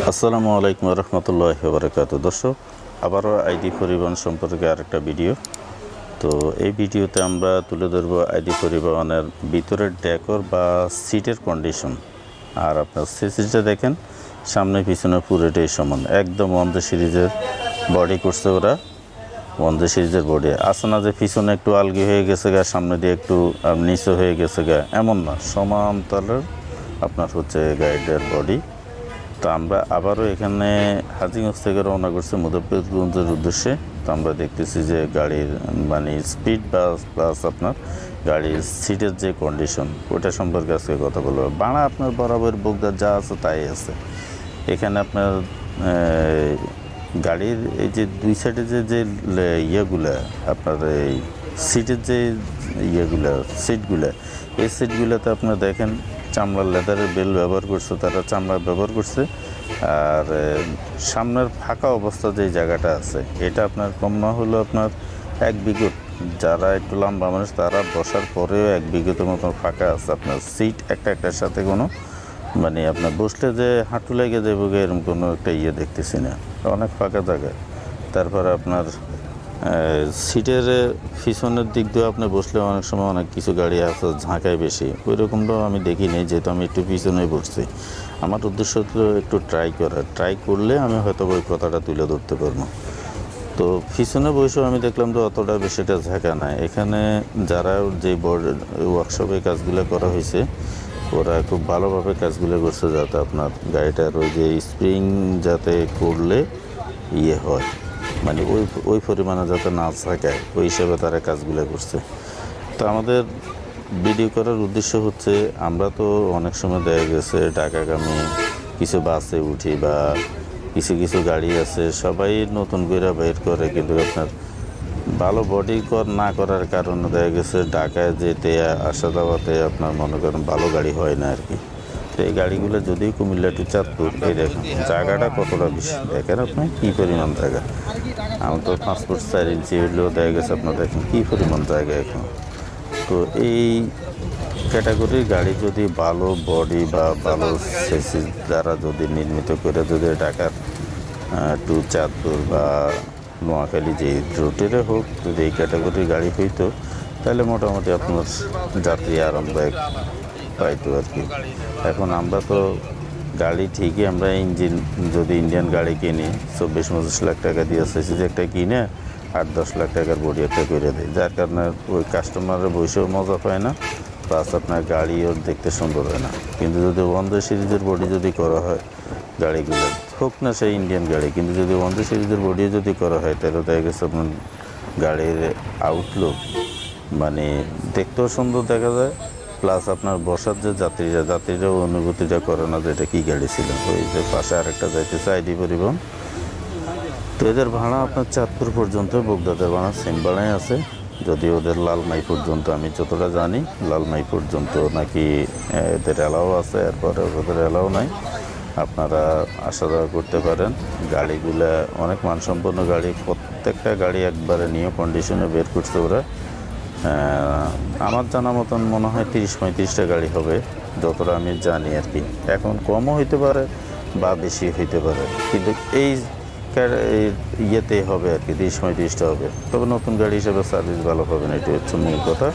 আসসালামু আলাইকুম রহমতুল্লাহি ওয়া বারাকাতুহু। দর্শক, আবারও আইডি পরিবহন সম্পর্কে আরেকটা ভিডিও। তো এই ভিডিওতে আমরা তুলে ধরব আইডি পরিবহনের ভিতরের ডেকর বা সিটের কন্ডিশন। আর আপনার সিটটা দেখেন, সামনে পিছনে পুরোটাই সমান, একদম 1 সিরিজের বডি করছে ওরা। 1 সিরিজের বডি আছে না যে পিছনে একটু আলগি হয়ে গেছে গা, সামনে দিয়ে একটু নিচে হয়ে গেছে গা, এমন না, সমান তলের আপনার হচ্ছে গাইডের বডি। তো আমরা আবারও এখানে হাজিগঞ্জ থেকে রওনা করছি মুজফ্ফরগঞ্জের উদ্দেশ্যে। তো আমরা দেখতেছি যে গাড়ির মানে স্পিড বা প্লাস আপনার গাড়ির সিটের যে কন্ডিশন, ওটা সম্পর্কে আজকে কথা বলবো। ভাড়া আপনার বরাবর বোগদার যা আছে তাই আছে। এখানে আপনার গাড়ির এই যে দুই সাইডে যে ইয়েগুলো আপনার এই সিটের যে ইয়েগুলো সিটগুলো, এই সিটগুলোতে আপনার দেখেন চামড়ার লেদারের বেল ব্যবহার করছে, তারা চামড়া ব্যবহার করছে। আর সামনের ফাঁকা অবস্থা যে জায়গাটা আছে, এটা আপনার কম না হলেও আপনার 1 বিঘত, যারা একটু লম্বা মানুষ তারা বসার পরেও 1 বিঘতের মতো ফাঁকা আছে। আপনার সিট একটার সাথে কোনো মানে আপনার বসলে যে হাঁটু লেগে যাবে এরকম কোনো একটা ইয়ে দেখতেছি না, অনেক ফাঁকা জায়গায়। তারপরে আপনার সিটের পিছনের দিক দিয়ে আপনি বসলে অনেক সময় অনেক কিছু গাড়ি আছে ঝাঁকায় বেশি, ওই রকমটাও আমি দেখিনি, যেহেতু আমি একটু পিছনেই বসছি। আমার উদ্দেশ্য হলো একটু ট্রাই করলে আমি হয়তো ওই কথাটা তুলে ধরতে পারবো। তো পিছনে বসেও আমি দেখলাম যে অতটা বেশি একটা ঝাঁকা নাই। এখানে যারা যে ওয়ার্কশপে কাজগুলো করা হয়েছে, ওরা খুব ভালোভাবে কাজগুলো করছে, যাতে আপনার গাড়িটার ওই যে স্প্রিং যাতে করলে ইয়ে হয়, মানে ওই পরিমাণে যাতে না থাকায়, ওই হিসেবে তারা কাজগুলো করছে। তো আমাদের ভিডিও করার উদ্দেশ্য হচ্ছে, আমরা তো অনেক সময় দেখা গেছে ঢাকাগামী কিছু বাসে উঠি বা কিছু গাড়ি আছে সবাই নতুন করে বের করে, কিন্তু আপনার ভালো বডি না করার কারণে দেখা গেছে ঢাকায় যেতে আসা যাওয়াতে আপনার মনে করেন ভালো গাড়ি হয় না আর কি। তো এই গাড়িগুলো যদিও কুমিল্লা টু চাঁদপুর, এই দেখেন জায়গাটা কতটা বেশি, দেখেন আপনি কী পরিমাণ জায়গা। আমার তো 5 ফুট 4 ইঞ্চি হলেও দেখা গেছে আপনার দেখেন কী পরিমাণ জায়গা এখন। তো এই ক্যাটাগরির গাড়ি যদি ভালো বডি বা ভালো সেসি দ্বারা যদি নির্মিত করে যদি ঢাকার টু চাঁদপুর বা নোয়াখালী যে রুটেরে হোক, যদি এই ক্যাটাগরির গাড়ি হইতো, তাহলে মোটামুটি আপনার যাত্রী আরামদায়ক পাইতো আর কি। এখন আমরা তো গাড়ি ঠিকই, আমরা ইঞ্জিন যদি ইন্ডিয়ান গাড়ি কিনি 24-25 লাখ টাকা দিয়ে সেসিজ একটা কিনে 8-10 লাখ টাকার বডি একটা করে দেয়, যার কারণে ওই কাস্টমারের বসেও মজা পায় না, প্লাস আপনার গাড়িও দেখতে সুন্দর হয় না। কিন্তু যদি 1 সিরিজের বডি যদি করা হয় গাড়িগুলো, হোক না সেই ইন্ডিয়ান গাড়ি, কিন্তু যদি 1 সিরিজের বডি যদি করা হয়, তাহলে দেখা গেছে আপনার গাড়ির আউটলুক মানে দেখতেও সুন্দর দেখা যায়, প্লাস আপনার বসার যে যাত্রীরাও অনুভূতিটা করে না যে এটা কী গাড়ি ছিল। ওই যে পাশে আরেকটা যাইতেছে আইডি পরিবহন। তো এদের ভাড়া আপনার চাঁদপুর পর্যন্ত, বোগদাদের ভাড়া সেম ভাড়াই আছে, যদি ওদের লালমাই পর্যন্ত, আমি যতটা জানি লালমাই পর্যন্ত নাকি এদের এলাও আছে, এরপরে ওদের এলাও নাই। আপনারা আসা যাওয়া করতে পারেন। গাড়িগুলা অনেক মানসম্পন্ন গাড়ি, প্রত্যেকটা গাড়ি একবারে নিউ কন্ডিশনে বের করছে ওরা। আমার জানা মতন মনে হয় 30-35টা গাড়ি হবে, যতটা আমি জানি আর কি। এখন কমও হইতে পারে বা বেশি হইতে পারে, কিন্তু এই ইয়েতে হবে আর কি, 30-35টা হবে। তবে নতুন গাড়ি হিসেবে সার্ভিস ভালো হবে না, এটি হচ্ছে মূল কথা।